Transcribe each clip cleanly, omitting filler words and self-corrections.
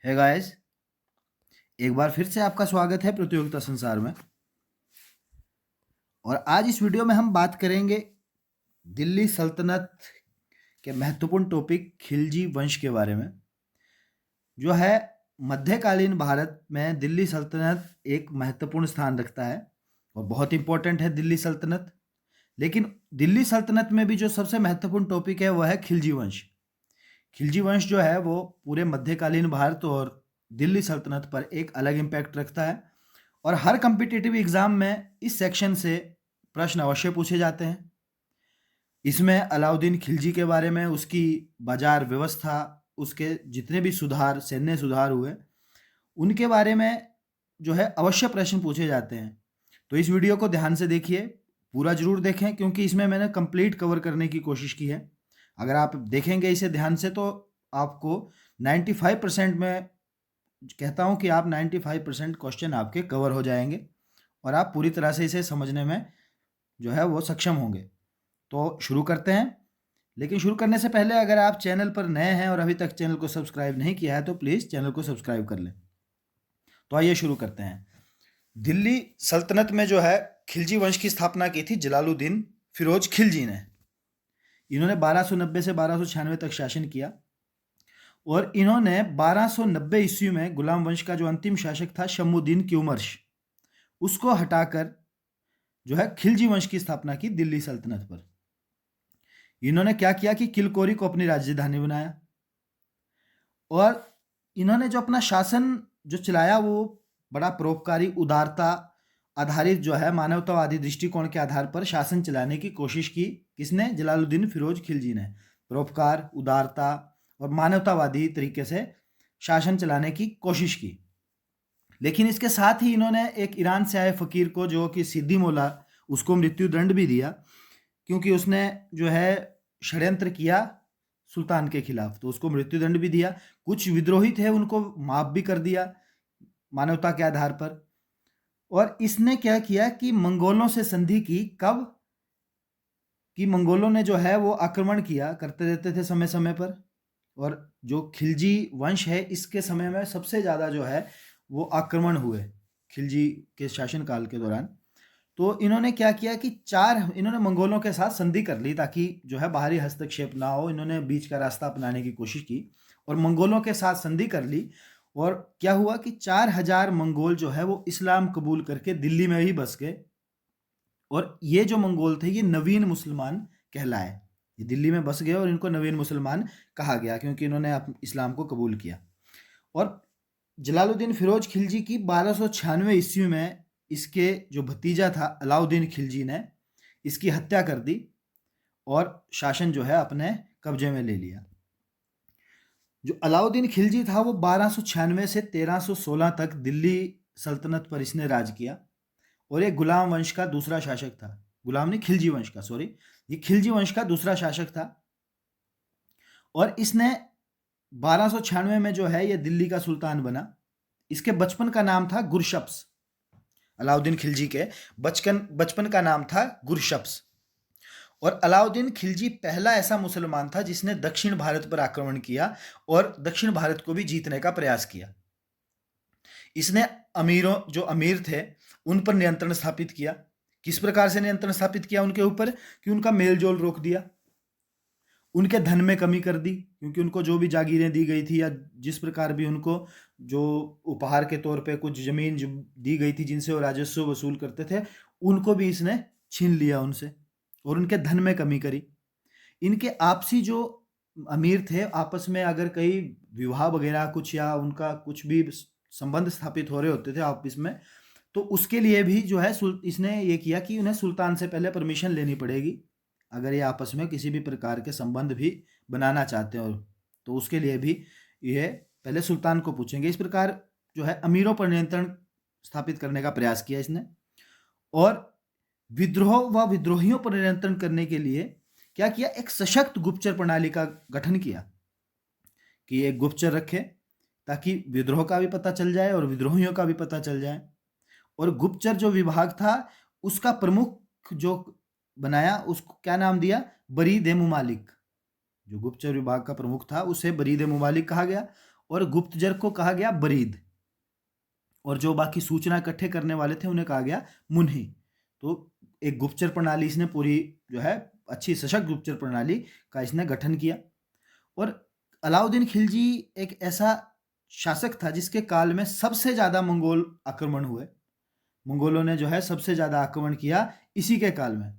है गाइस, एक बार फिर से आपका स्वागत है प्रतियोगिता संसार में। और आज इस वीडियो में हम बात करेंगे दिल्ली सल्तनत के महत्वपूर्ण टॉपिक खिलजी वंश के बारे में। जो है मध्यकालीन भारत में दिल्ली सल्तनत एक महत्वपूर्ण स्थान रखता है और बहुत इंपॉर्टेंट है दिल्ली सल्तनत। लेकिन दिल्ली सल्तनत में भी जो सबसे महत्वपूर्ण टॉपिक है वह है खिलजी वंश। खिलजी वंश जो है वो पूरे मध्यकालीन भारत और दिल्ली सल्तनत पर एक अलग इम्पैक्ट रखता है और हर कम्पिटिटिव एग्जाम में इस सेक्शन से प्रश्न अवश्य पूछे जाते हैं। इसमें अलाउद्दीन खिलजी के बारे में, उसकी बाजार व्यवस्था, उसके जितने भी सुधार, सैन्य सुधार हुए, उनके बारे में जो है अवश्य प्रश्न पूछे जाते हैं। तो इस वीडियो को ध्यान से देखिए, पूरा जरूर देखें क्योंकि इसमें मैंने कंप्लीट कवर करने की कोशिश की है। अगर आप देखेंगे इसे ध्यान से तो आपको 95% में कहता हूं कि आप 95% क्वेश्चन आपके कवर हो जाएंगे और आप पूरी तरह से इसे समझने में जो है वो सक्षम होंगे। तो शुरू करते हैं। लेकिन शुरू करने से पहले अगर आप चैनल पर नए हैं और अभी तक चैनल को सब्सक्राइब नहीं किया है तो प्लीज़ चैनल को सब्सक्राइब कर लें। तो आइए शुरू करते हैं। दिल्ली सल्तनत में जो है खिलजी वंश की स्थापना की थी जलालुद्दीन फिरोज खिलजी ने। इन्होंने 1290 से 1296 तक शासन किया और इन्होंने 1290 ईस्वी में गुलाम वंश का जो अंतिम शासक था शम्मुद्दीन क्यूमर्श, उसको हटाकर जो है खिलजी वंश की स्थापना की दिल्ली सल्तनत पर। इन्होंने क्या किया कि किलकोरी को अपनी राजधानी बनाया और इन्होंने जो अपना शासन जो चलाया वो बड़ा परोपकारी, उदारता आधारित जो है मानवतावादी दृष्टिकोण के आधार पर शासन चलाने की कोशिश की। किसने? जलालुद्दीन फिरोज खिलजी ने। परोपकार, उदारता और मानवतावादी तरीके से शासन चलाने की कोशिश की। लेकिन इसके साथ ही इन्होंने एक ईरान से आए फकीर को, जो कि सिद्दी मौला, उसको मृत्यु दंड भी दिया क्योंकि उसने जो है षड्यंत्र किया सुल्तान के खिलाफ, तो उसको मृत्यु दंड भी दिया। कुछ विद्रोही थे उनको माफ भी कर दिया मानवता के आधार पर। और इसने क्या किया कि मंगोलों से संधि की। कब? कि मंगोलों ने जो है वो आक्रमण किया करते रहते थे समय समय पर, और जो खिलजी वंश है इसके समय में सबसे ज़्यादा जो है वो आक्रमण हुए खिलजी के शासनकाल के दौरान। तो इन्होंने क्या किया कि इन्होंने मंगोलों के साथ संधि कर ली ताकि जो है बाहरी हस्तक्षेप ना हो। इन्होंने बीच का रास्ता अपनाने की कोशिश की और मंगोलों के साथ संधि कर ली। और क्या हुआ कि 4000 मंगोल जो है वो इस्लाम कबूल करके दिल्ली में ही बस गए। और ये जो मंगोल थे ये नवीन मुसलमान कहलाए। ये दिल्ली में बस गए और इनको नवीन मुसलमान कहा गया क्योंकि इन्होंने इस्लाम को कबूल किया। और जलालुद्दीन फिरोज खिलजी की 1296 ईस्वी में इसके जो भतीजा था अलाउद्दीन खिलजी ने इसकी हत्या कर दी और शासन जो है अपने कब्जे में ले लिया। जो अलाउद्दीन खिलजी था वो 1296 से 1316 तक दिल्ली सल्तनत पर इसने राज किया और एक गुलाम वंश का दूसरा शासक था। गुलाम नहीं, खिलजी वंश का, सॉरी, ये खिलजी वंश का दूसरा शासक था। और इसने 1296 में जो है ये दिल्ली का सुल्तान बना। इसके बचपन का नाम था गुरशप्स। अलाउद्दीन खिलजी के बचपन का नाम था गुरशप्स। और अलाउद्दीन खिलजी पहला ऐसा मुसलमान था जिसने दक्षिण भारत पर आक्रमण किया और दक्षिण भारत को भी जीतने का प्रयास किया। इसने जो अमीर थे उन पर नियंत्रण स्थापित किया। किस प्रकार से नियंत्रण स्थापित किया उनके ऊपर? कि उनका मेलजोल रोक दिया, उनके धन में कमी कर दी क्योंकि उनको जो भी जागीरें दी गई थी या जिस प्रकार भी उनको जो उपहार के तौर पे कुछ जमीन जो दी गई थी जिनसे वो राजस्व वसूल करते थे, उनको भी इसने छीन लिया उनसे और उनके धन में कमी करी। इनके आपसी जो अमीर थे आपस में अगर कहीं विवाह वगैरह कुछ या उनका कुछ भी संबंध स्थापित हो रहे होते थे आपस में, तो उसके लिए भी जो है इसने ये किया कि उन्हें सुल्तान से पहले परमिशन लेनी पड़ेगी अगर ये आपस में किसी भी प्रकार के संबंध भी बनाना चाहते हो, तो उसके लिए भी ये पहले सुल्तान को पूछेंगे। इस प्रकार जो है अमीरों पर नियंत्रण स्थापित करने का प्रयास किया इसने। और विद्रोह व विद्रोहियों पर नियंत्रण करने के लिए क्या किया? एक सशक्त गुप्तचर प्रणाली का गठन किया कि एक गुप्तचर रखे ताकि विद्रोह का भी पता चल जाए और विद्रोहियों का भी पता चल जाए। और गुप्तचर जो विभाग था उसका प्रमुख जो बनाया उसको क्या नाम दिया? बरीद ए मुमालिक। जो गुप्तचर विभाग का प्रमुख था उसे बरीद ए मुमालिक कहा गया। और गुप्तचर को कहा गया बरीद, और जो बाकी सूचना इकट्ठे करने वाले थे उन्हें कहा गया मुन्ही। तो एक गुप्तचर प्रणाली इसने पूरी जो है अच्छी सशक्त गुप्तचर प्रणाली का इसने गठन किया। और अलाउद्दीन खिलजी एक ऐसा शासक था जिसके काल में सबसे ज़्यादा मंगोल आक्रमण हुए। मंगोलों ने जो है सबसे ज़्यादा आक्रमण किया इसी के काल में।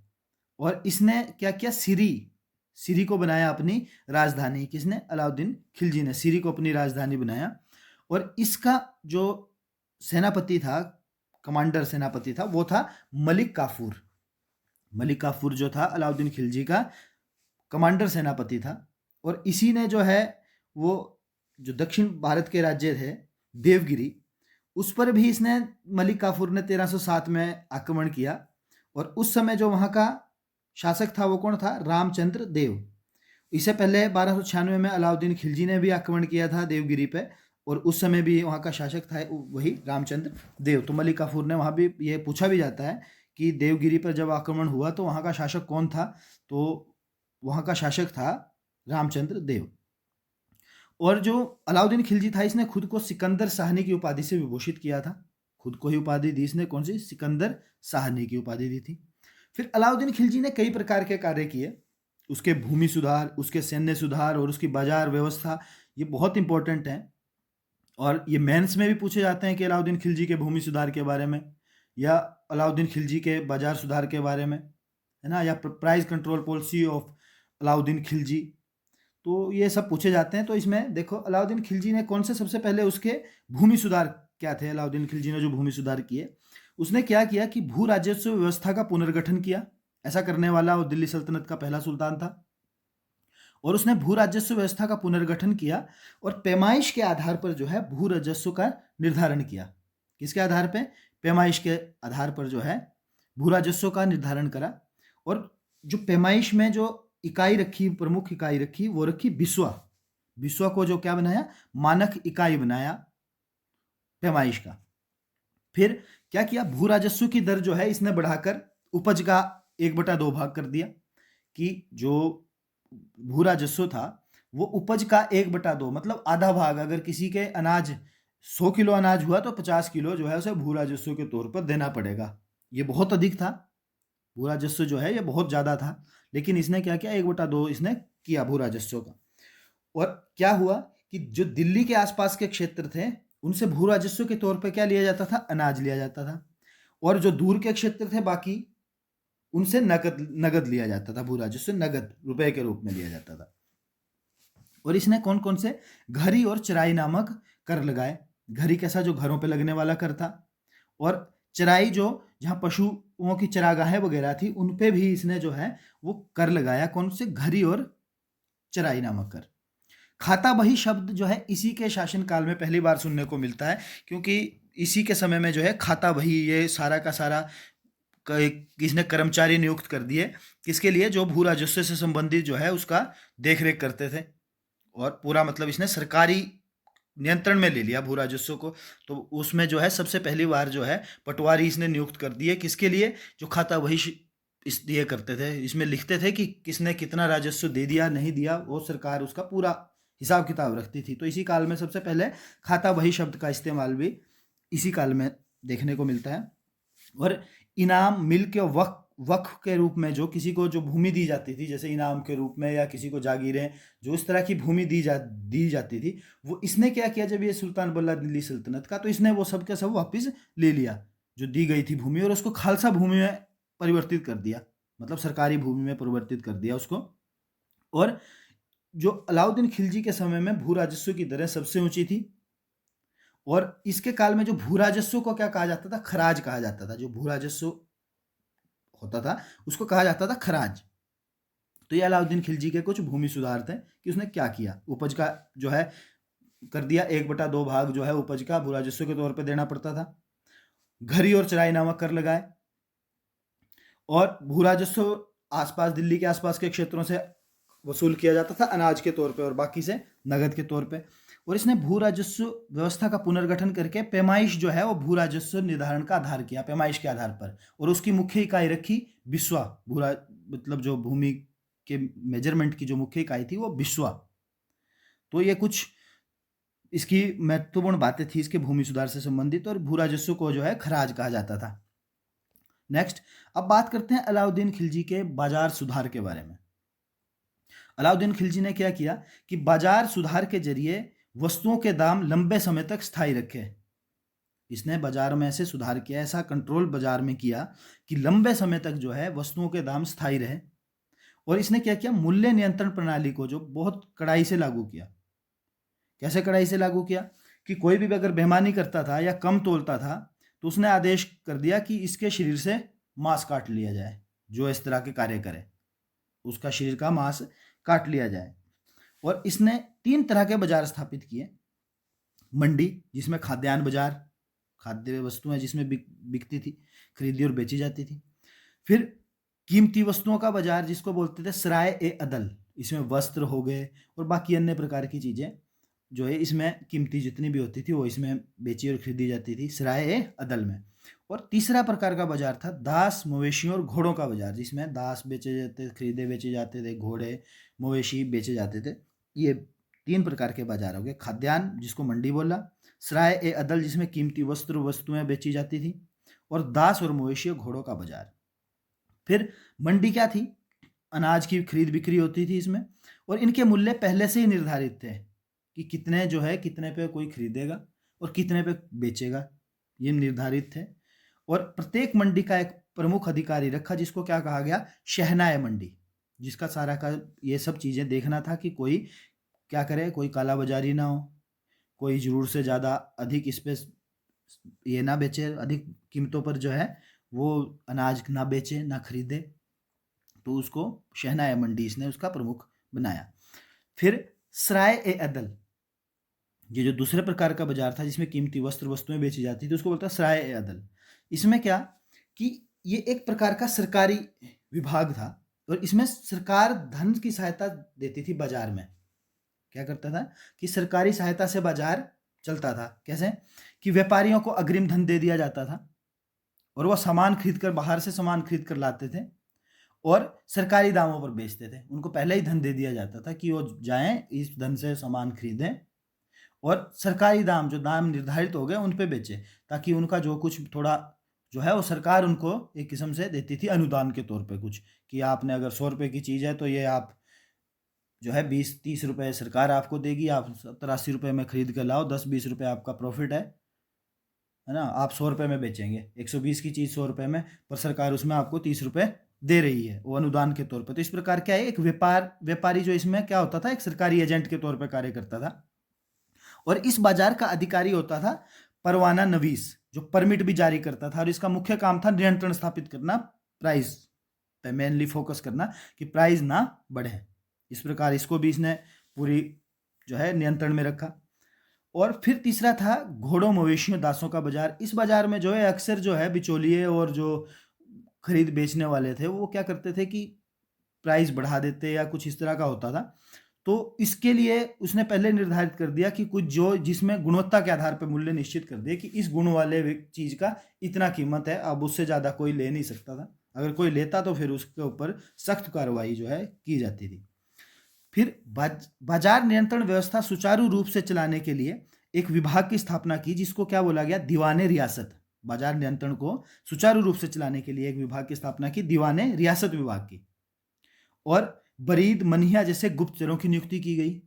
और इसने क्या किया, सीरी को बनाया अपनी राजधानी। किसने? अलाउद्दीन खिलजी ने सीरी को अपनी राजधानी बनाया। और इसका जो सेनापति था, कमांडर सेनापति था, वो था मलिक काफूर। मलिक काफूर जो था अलाउद्दीन खिलजी का कमांडर सेनापति था। और इसी ने जो है वो जो दक्षिण भारत के राज्य थे देवगिरी, उस पर भी इसने मलिक काफूर ने 1307 में आक्रमण किया। और उस समय जो वहाँ का शासक था वो कौन था? रामचंद्र देव। इससे पहले 1296 में अलाउद्दीन खिलजी ने भी आक्रमण किया था देवगिरी पे, और उस समय भी वहाँ का शासक था वही रामचंद्र देव। तो मलिक काफूर ने वहाँ भी, ये पूछा भी जाता है कि देवगिरी पर जब आक्रमण हुआ तो वहाँ का शासक कौन था? तो वहाँ का शासक था रामचंद्र देव। और जो अलाउद्दीन खिलजी था इसने खुद को सिकंदर शाहनी की उपाधि से विभूषित किया था। खुद को ही उपाधि दी इसने, कौन सी? सिकंदर शाहनी की उपाधि दी थी। फिर अलाउद्दीन खिलजी ने कई प्रकार के कार्य किए। उसके भूमि सुधार, उसके सैन्य सुधार और उसकी बाजार व्यवस्था, ये बहुत इंपॉर्टेंट है। और ये मेंस में भी पूछे जाते हैं कि अलाउद्दीन खिलजी के भूमि सुधार के बारे में, या अलाउद्दीन खिलजी के बाजार सुधार के बारे में, है ना, या price control policy of Alauddin Khilji. तो ये सब पूछे जाते हैं। तो इसमें देखो अलाउद्दीन खिलजी ने कौन से, सबसे पहले उसके भूमि सुधार क्या थे? अलाउद्दीन खिलजी ने जो भूमि सुधार किए, उसने क्या किया कि भू राजस्व व्यवस्था का पुनर्गठन किया। ऐसा करने वाला वो दिल्ली सल्तनत का पहला सुल्तान था। और उसने भू राजस्व व्यवस्था का पुनर्गठन किया और पैमाइश के आधार पर जो है भू राजस्व का निर्धारण किया। किसके आधार पे? पैमाइश के आधार पर जो है भू राजस्व का निर्धारण करा। और जो पैमाइश में जो इकाई रखी, प्रमुख इकाई रखी, वो रखी बिस्वा। बिस्वा को जो क्या बनाया? मानक इकाई बनाया पैमाइश का। फिर क्या किया? भू राजस्व की दर जो है इसने बढ़ाकर उपज का 1/2 भाग कर दिया, कि जो भू राजस्व था वो उपज का 1/2, मतलब आधा भाग। अगर किसी के अनाज 100 किलो अनाज हुआ तो 50 किलो जो है उसे भू राजस्व के तौर पर देना पड़ेगा। ये बहुत अधिक था, भू राजस्व जो है ये बहुत ज़्यादा था। लेकिन इसने क्या किया? 1/2 इसने किया भू राजस्व का। और क्या हुआ कि जो दिल्ली के आसपास के क्षेत्र थे उनसे भू राजस्व के तौर पर क्या लिया जाता था? अनाज लिया जाता था। और जो दूर के क्षेत्र थे बाकी, उनसे नगद लिया जाता था। भू राजस्व नगद रुपए के रूप में लिया जाता था। और इसने कौन कौन से? घरी और चराई नामक कर लगाए। घरी कैसा? जो घरों पे लगने वाला कर था। और चराई जो जहाँ पशुओं की चरागाहें वगैरह थी उन पे भी इसने जो है वो कर लगाया। कौन से? घरी और चराई नामक कर। खाता बही शब्द जो है इसी के शासनकाल में पहली बार सुनने को मिलता है, क्योंकि इसी के समय में जो है खाता बही, ये सारा का सारा किसने कर्मचारी नियुक्त कर दिए। किसके लिए? जो भू राजस्व से संबंधित जो है उसका देख रेख करते थे। और पूरा मतलब इसने सरकारी नियंत्रण में ले लिया भू राजस्व को। तो उसमें जो है सबसे पहली बार जो है पटवारी इसने नियुक्त कर दिए। किसके लिए? जो खाता वही इस दिए करते थे, इसमें लिखते थे कि किसने कितना राजस्व दे दिया नहीं दिया, वो सरकार उसका पूरा हिसाब किताब रखती थी। तो इसी काल में सबसे पहले खाता वही शब्द का इस्तेमाल भी इसी काल में देखने को मिलता है। और इनाम, मिल्क, वक्फ के रूप में जो किसी को जो भूमि दी जाती थी, जैसे इनाम के रूप में, या किसी को जागीरें, जो इस तरह की भूमि दी जाती थी, वो इसने क्या किया? जब ये सुल्तान बल्ला दिल्ली सल्तनत का, तो इसने वो सब का सब वापस ले लिया जो दी गई थी भूमि, और उसको खालसा भूमि में परिवर्तित कर दिया, मतलब सरकारी भूमि में परिवर्तित कर दिया उसको। और जो अलाउद्दीन खिलजी के समय में भू राजस्व की दरें सबसे ऊंची थी। और इसके काल में जो भू राजस्व को क्या कहा जाता था? खराज कहा जाता था। जो भू राजस्व होता था उसको कहा जाता था खराज। तो ये अलाउद्दीन खिलजी के कुछ भूमि सुधार थे कि उसने क्या किया। उपज का जो है कर दिया 1/2 भाग जो है उपज का भू राजस्व के तौर पे देना पड़ता था। घरी और चराई नामक कर लगाए। और भू राजस्व आसपास, दिल्ली के आसपास के क्षेत्रों से वसूल किया जाता था अनाज के तौर पे, और बाकी से नगद के तौर पे। और इसने भू राजस्व व्यवस्था का पुनर्गठन करके पैमाइश जो है वो भू राजस्व निर्धारण का आधार किया, पैमाइश के आधार पर। और उसकी मुख्य इकाई रखी बिस्वा। मतलब जो भूमि के मेजरमेंट की जो मुख्य इकाई थी वो बिस्वा। तो ये कुछ इसकी महत्वपूर्ण बातें थी इसके भूमि सुधार से संबंधित, और भू राजस्व को जो है खराज कहा जाता था। नेक्स्ट, अब बात करते हैं अलाउद्दीन खिलजी के बाजार सुधार के बारे में। अलाउद्दीन खिलजी ने क्या किया कि बाजार सुधार के जरिए वस्तुओं के दाम लंबे समय तक स्थायी रखे। इसने बाजार में ऐसे सुधार किया, ऐसा कंट्रोल बाजार में किया कि लंबे समय तक जो है वस्तुओं के दाम स्थायी रहे। और इसने क्या किया, मूल्य नियंत्रण प्रणाली को जो बहुत कड़ाई से लागू किया। कैसे कड़ाई से लागू किया कि कोई भी अगर बेईमानी करता था या कम तोलता था तो उसने आदेश कर दिया कि इसके शरीर से मांस काट लिया जाए, जो इस तरह के कार्य करे उसका शरीर का मांस काट लिया जाए। और इसने 3 तरह के बाजार स्थापित किए। मंडी, जिसमें खाद्यान्न बाजार, खाद्य वस्तुएं जिसमें बिकती थी, खरीदी और बेची जाती थी। फिर कीमती वस्तुओं का बाजार, जिसको बोलते थे सराय ए अदल, इसमें वस्त्र हो गए और बाकी अन्य प्रकार की चीजें जो है इसमें कीमती जितनी भी होती थी वो इसमें बेची और खरीदी जाती थी, सराय ए अदल में। और तीसरा प्रकार का बाजार था दास, मवेशियों और घोड़ों का बाजार, जिसमें दास बेचे जाते, खरीदे बेचे जाते थे, घोड़े मवेशी बेचे जाते थे। ये 3 प्रकार के बाजार हो गए। खाद्यान्न, जिसको मंडी बोला, सराय ए अदल, जिसमें कीमती वस्त्र वस्तुएं बेची जाती थी, और दास और मवेशी और घोड़ों का बाजार। फिर मंडी क्या थी, अनाज की खरीद बिक्री होती थी इसमें, और इनके मूल्य पहले से ही निर्धारित थे कि कितने जो है कितने पे कोई खरीदेगा और कितने पे बेचेगा, ये निर्धारित थे। और प्रत्येक मंडी का एक प्रमुख अधिकारी रखा, जिसको क्या कहा गया, शहनाए मंडी, जिसका सारा का ये सब चीजें देखना था कि कोई क्या करे, कोई काला बाजारी ना हो, कोई जरूर से ज्यादा अधिक इस पे ये ना बेचे, अधिक कीमतों पर जो है वो अनाज ना बेचे ना खरीदे। तो उसको शहनाए मंडी इसने उसका प्रमुख बनाया। फिर सराय ए अदल, ये जो दूसरे प्रकार का बाजार था जिसमें कीमती वस्त्र वस्तुएं बेची जाती थी, उसको बोलता है सराय ए अदल। इसमें क्या कि ये एक प्रकार का सरकारी विभाग था, और इसमें सरकार धन की सहायता देती थी बाजार में। क्या करता था कि सरकारी सहायता से बाजार चलता था। कैसे कि व्यापारियों को अग्रिम धन दे दिया जाता था, और वो सामान खरीद कर, बाहर से सामान खरीद कर लाते थे और सरकारी दामों पर बेचते थे। उनको पहले ही धन दे दिया जाता था कि वो जाएं, इस धन से सामान खरीदें और सरकारी दाम, जो दाम निर्धारित हो गए, उन पे बेचे, ताकि उनका जो कुछ थोड़ा जो है वो सरकार उनको एक किस्म से देती थी अनुदान के तौर पे कुछ, कि आपने अगर 100 रुपए की चीज़ है तो ये आप जो है 20-30 रुपए सरकार आपको देगी, आप 70-80 रुपए में खरीद कर लाओ, 10-20 रुपए आपका प्रॉफिट है ना। आप 100 रुपए में बेचेंगे 120 की चीज़ 100 रुपए में, पर सरकार उसमें आपको 30 रुपए दे रही है, वो अनुदान के तौर पर। तो इस प्रकार क्या है, एक व्यापारी जो इसमें क्या होता था, एक सरकारी एजेंट के तौर पर कार्य करता था। और इस बाजार का अधिकारी होता था परवाना नवीस, जो परमिट भी जारी करता था, और इसका मुख्य काम था नियंत्रण स्थापित करना, प्राइस पे मेनली फोकस करना कि प्राइस ना बढ़े। इस प्रकार इसको भी इसने पूरी जो है नियंत्रण में रखा। और फिर तीसरा था घोड़ों, मवेशियों, दासों का बाजार। इस बाजार में जो है अक्सर जो है बिचौलिए और जो खरीद बेचने वाले थे वो क्या करते थे कि प्राइस बढ़ा देते या कुछ इस तरह का होता था। तो इसके लिए उसने पहले निर्धारित कर दिया कि कुछ जो जिसमें गुणवत्ता के आधार पर मूल्य निश्चित कर दिए कि इस गुण वाले चीज का इतना कीमत है, अब उससे ज्यादा कोई ले नहीं सकता था। अगर कोई लेता तो फिर उसके ऊपर सख्त कार्रवाई जो है की जाती थी। फिर बाजार नियंत्रण व्यवस्था सुचारू रूप से चलाने के लिए एक विभाग की स्थापना की, जिसको क्या बोला गया, दीवाने रियासत। बाजार नियंत्रण को सुचारू रूप से चलाने के लिए एक विभाग की स्थापना की, दीवाने रियासत विभाग की। और बरीद, मनिया जैसे गुप्तचरों की नियुक्ति की गई।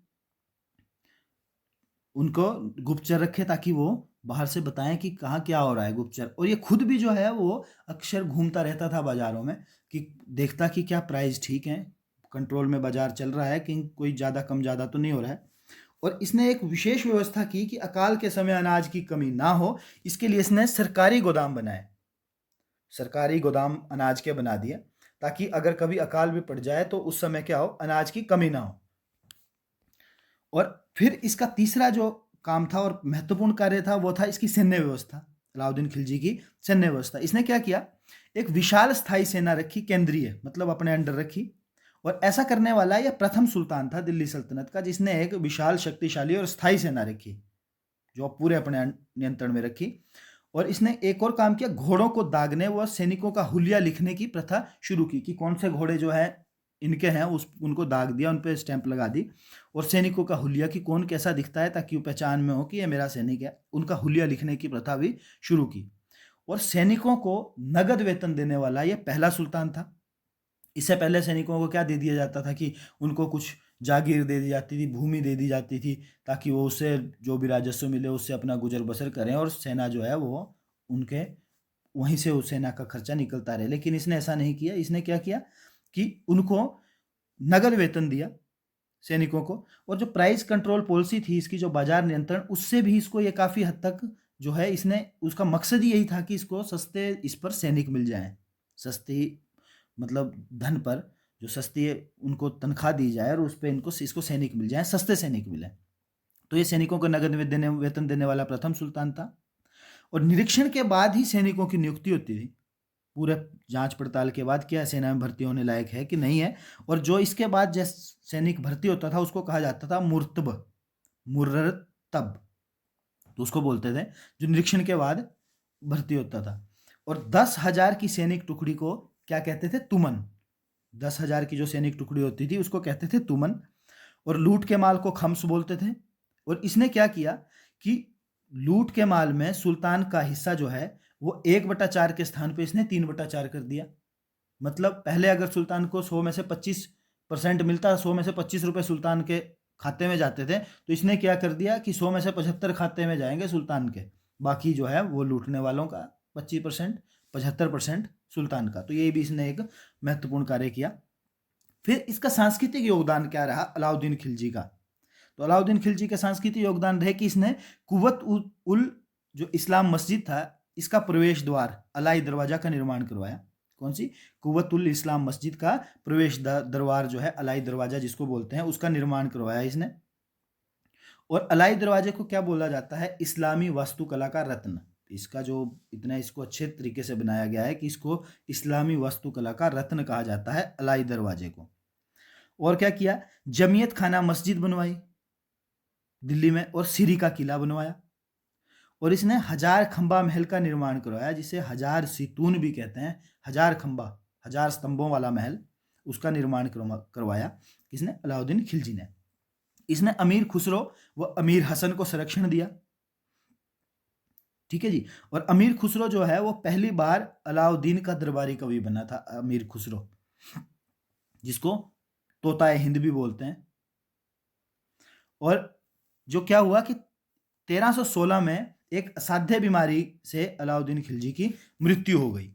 उनको गुप्तचर रखे ताकि वो बाहर से बताएं कि कहाँ क्या हो रहा है, गुप्तचर। और ये खुद भी जो है वो अक्सर घूमता रहता था बाजारों में, कि देखता कि क्या प्राइस ठीक है, कंट्रोल में बाजार चल रहा है, कि कोई ज़्यादा कम ज़्यादा तो नहीं हो रहा है। और इसने एक विशेष व्यवस्था की कि अकाल के समय अनाज की कमी ना हो, इसके लिए इसने सरकारी गोदाम बनाए। सरकारी गोदाम अनाज के बना दिए, ताकि अगर कभी अकाल भी पड़ जाए तो उस समय क्या हो, अनाज की कमी ना हो। और फिर इसका तीसरा जो काम था और महत्वपूर्ण कार्य था वो था इसकी सैन्य व्यवस्था, अलाउद्दीन खिलजी की सैन्य व्यवस्था। इसने क्या किया, एक विशाल स्थायी सेना रखी, केंद्रीय मतलब अपने अंडर रखी। और ऐसा करने वाला यह प्रथम सुल्तान था दिल्ली सल्तनत का, जिसने एक विशाल, शक्तिशाली और स्थायी सेना रखी, जो पूरे अपने नियंत्रण में रखी। और इसने एक और काम किया, घोड़ों को दागने व सैनिकों का हुलिया लिखने की प्रथा शुरू की, कि कौन से घोड़े जो है इनके हैं उनको दाग दिया, उन पे स्टैंप लगा दी और सैनिकों का हुलिया कि कौन कैसा दिखता है ताकि वो पहचान में हो कि ये मेरा सैनिक है। उनका हुलिया लिखने की प्रथा भी शुरू की और सैनिकों को नगद वेतन देने वाला ये पहला सुल्तान था। इससे पहले सैनिकों को क्या दे दिया जाता था कि उनको कुछ जागीर दे दी जाती थी, भूमि दे दी जाती थी ताकि वो उससे जो भी राजस्व मिले उससे अपना गुजर बसर करें और सेना जो है वो उनके वहीं से उस सेना का खर्चा निकलता रहे। लेकिन इसने ऐसा नहीं किया। इसने क्या किया कि उनको नगद वेतन दिया सैनिकों को, और जो प्राइस कंट्रोल पॉलिसी थी इसकी, जो बाजार नियंत्रण, उससे भी इसको ये काफ़ी हद तक जो है इसने उसका मकसद ही यही था कि इसको सस्ते इस पर सैनिक मिल जाएं, सस्ती मतलब धन पर जो सस्ती उनको तनख्वाह दी जाए और उस पर इसको सैनिक मिल जाए, सस्ते सैनिक मिले। तो ये सैनिकों को नगद वेतन देने वाला प्रथम सुल्तान था। और निरीक्षण के बाद ही सैनिकों की नियुक्ति होती थी। पूरे जांच पड़ताल के बाद क्या सेना में भर्ती होने लायक है कि नहीं है। और जो इसके बाद जैसे सैनिक भर्ती होता था उसको कहा जाता था मुर्रतब, तो उसको बोलते थे जो निरीक्षण के बाद भर्ती होता था। और 10,000 की सैनिक टुकड़ी को क्या कहते थे? तुमन। 10,000 की जो सैनिक टुकड़ी होती थी उसको कहते थे तुमन। और लूट के माल को खम्स बोलते थे। और इसने क्या किया कि लूट के माल में सुल्तान का हिस्सा जो है वो 1/4 के स्थान पे इसने 3/4 कर दिया। मतलब पहले अगर सुल्तान को 100 में से 25% मिलता, 100 में से 25 रुपए सुल्तान के खाते में जाते थे, तो इसने क्या कर दिया कि 100 में से 75 खाते में जाएंगे सुल्तान के, बाकी जो है वो लूटने वालों का 25%, 75% सुल्तान का। तो ये भी इसने एक महत्वपूर्ण कार्य किया। फिर इसका सांस्कृतिक योगदान क्या रहा अलाउद्दीन खिलजी का? तो अलाउद्दीन खिलजी का सांस्कृतिक योगदान रहे कि इसने कुव्वत उल जो इस्लाम मस्जिद था इसका प्रवेश द्वार अलाई दरवाजा का निर्माण करवाया। कौन सी? कुव्वत उल इस्लाम मस्जिद का प्रवेश दरबार जो है अलाई दरवाजा जिसको बोलते हैं उसका निर्माण करवाया इसने। और अलाई दरवाजे को क्या बोला जाता है? इस्लामी वास्तुकला का रत्न। इसका जो इतना इसको अच्छे तरीके से बनाया गया है कि इसको इस्लामी वास्तुकला का रत्न कहा जाता है अलाई दरवाजे को। और क्या किया? जमियत खाना मस्जिद बनवाई दिल्ली में और सीरी का किला बनवाया। और इसने 1000 खंबा महल का निर्माण करवाया जिसे 1000 सितून भी कहते हैं। 1000 खंबा, 1000 स्तंभों वाला महल, उसका निर्माण करवाया किसने? अलाउद्दीन खिलजी ने। इसने अमीर खुसरो व अमीर हसन को संरक्षण दिया। ठीक है जी। और अमीर खुसरो जो है वो पहली बार अलाउद्दीन का दरबारी कवि बना था। अमीर खुसरो जिसको तोताए हिंद भी बोलते हैं। और जो क्या हुआ कि 1316 में एक असाध्य बीमारी से अलाउद्दीन खिलजी की मृत्यु हो गई।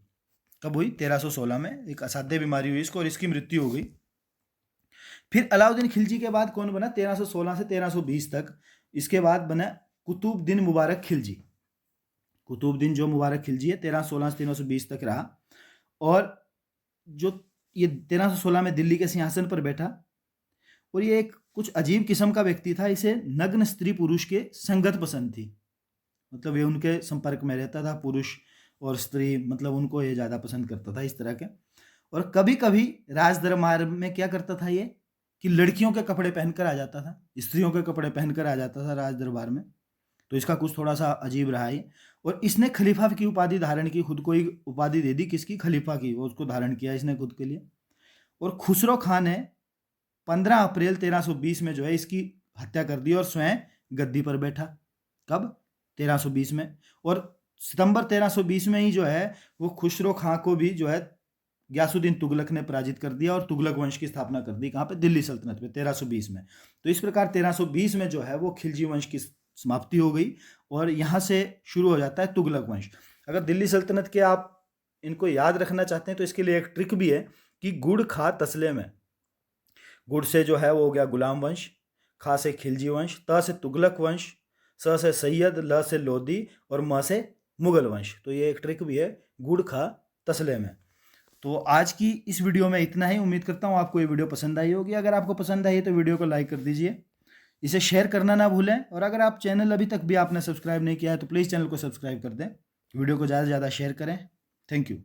कब हुई? 1316 में एक असाध्य बीमारी हुई इसको और इसकी मृत्यु हो गई। फिर अलाउद्दीन खिलजी के बाद कौन बना? 1316 से 1320 तक। इसके बाद बना कुतुबुद्दीन मुबारक खिलजी। कुतुबुद्दीन जो मुबारक खिलजी है 1316 से 1320 तक रहा। और जो ये 1316 में दिल्ली के सिंहासन पर बैठा। और ये एक कुछ अजीब किस्म का व्यक्ति था। इसे नग्न स्त्री पुरुष के संगत पसंद थी। मतलब ये उनके संपर्क में रहता था, पुरुष और स्त्री, मतलब उनको ये ज़्यादा पसंद करता था इस तरह के। और कभी कभी राज दरबार में क्या करता था ये कि लड़कियों के कपड़े पहनकर आ जाता था, स्त्रियों के कपड़े पहनकर आ जाता था राज दरबार में। तो इसका कुछ थोड़ा सा अजीब रहा है। और इसने खलीफा की उपाधि धारण की, खुद को ही उपाधि दे दी। किसकी? खलीफा की। वो उसको धारण किया इसने खुद के लिए। और खुसरो खान ने 15 अप्रैल 1320 में जो है इसकी हत्या कर दी और स्वयं गद्दी पर बैठा। कब? 1320 में। और सितंबर 1320 में ही जो है वो खुसरो खां को भी जो है गयासुद्दीन तुगलक ने पराजित कर दिया और तुगलक वंश की स्थापना कर दी। कहाँ पे? दिल्ली सल्तनत में 1320 में। तो इस प्रकार 1320 में जो है वो खिलजी वंश की समाप्ति हो गई और यहाँ से शुरू हो जाता है तुगलक वंश। अगर दिल्ली सल्तनत के आप इनको याद रखना चाहते हैं तो इसके लिए एक ट्रिक भी है कि गुड़ खा तसले में। गुड़ से जो है वो हो गया गुलाम वंश, खा से खिलजी वंश, त से तुगलक वंश, स से सैयद, ल से लोदी और म से मुगल वंश। तो ये एक ट्रिक भी है गुड़ खा तसले में। तो आज की इस वीडियो में इतना ही। उम्मीद करता हूँ आपको ये वीडियो पसंद आई होगी। अगर आपको पसंद आई तो वीडियो को लाइक कर दीजिए, इसे शेयर करना ना भूलें। और अगर आप चैनल अभी तक भी आपने सब्सक्राइब नहीं किया है तो प्लीज़ चैनल को सब्सक्राइब कर दें, वीडियो को ज़्यादा से ज़्यादा शेयर करें। Thank you.